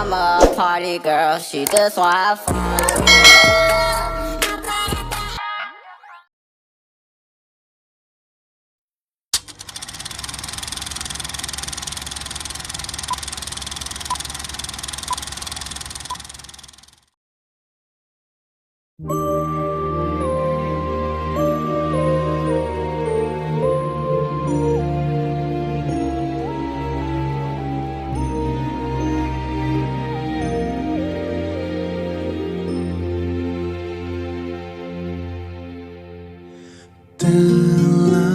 I'm a party girl, she just wanna have fun. Telah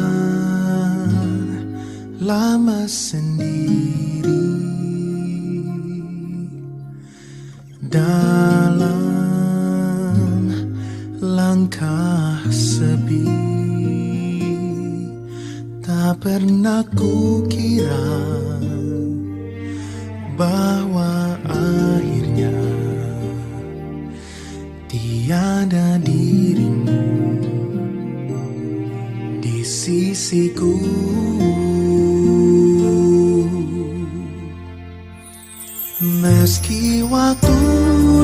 lama sendiri dalam langkah sepi, tak pernah kukira bahwa akhirnya tiada dirimu di sisiku. Meski waktu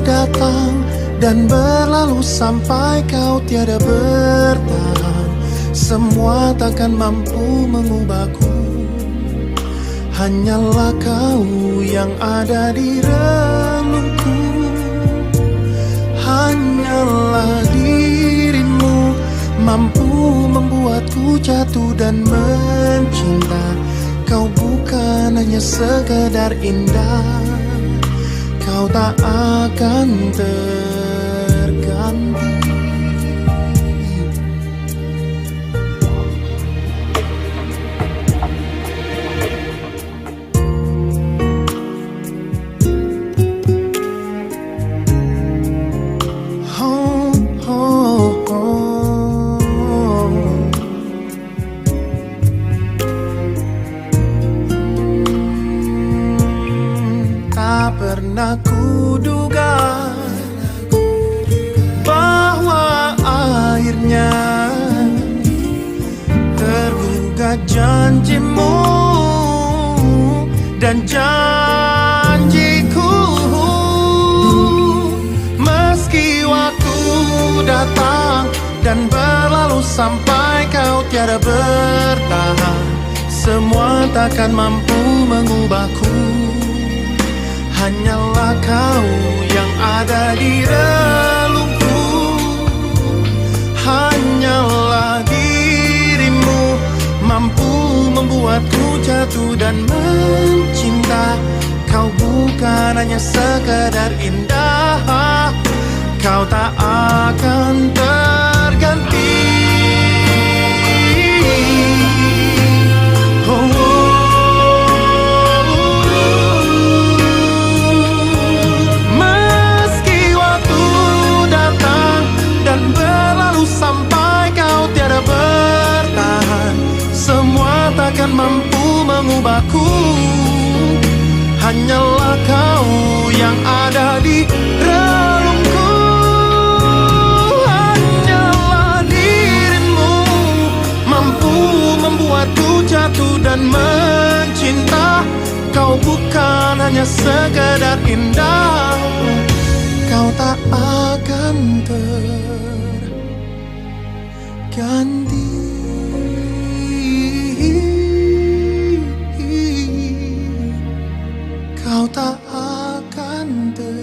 datang dan berlalu sampai kau tiada bertahan, semua takkan mampu mengubahku. Hanyalah kau yang ada di relungku. Hanyalah dirimu mampu membuatku jatuh dan mencinta. Kau bukan hanya sekedar indah, kau tak akan terganti. Pernah kuduga bahwa akhirnya tergugat janjimu dan janjiku. Meski waktu datang dan berlalu sampai kau tiada bertahan, semua takkan mampu mengubahku. Hanyalah kau yang ada di relungku. Hanyalah dirimu mampu membuatku jatuh dan mencinta. Kau bukan hanya sekedar indah, kau tak akan terganti. Takkan mampu mengubahku. Hanyalah kau yang ada di relungku. Hanyalah dirimu mampu membuatku jatuh dan mencinta. Kau bukan hanya sekedar indah, kau tak akan terganti. Kau tak akan terganti.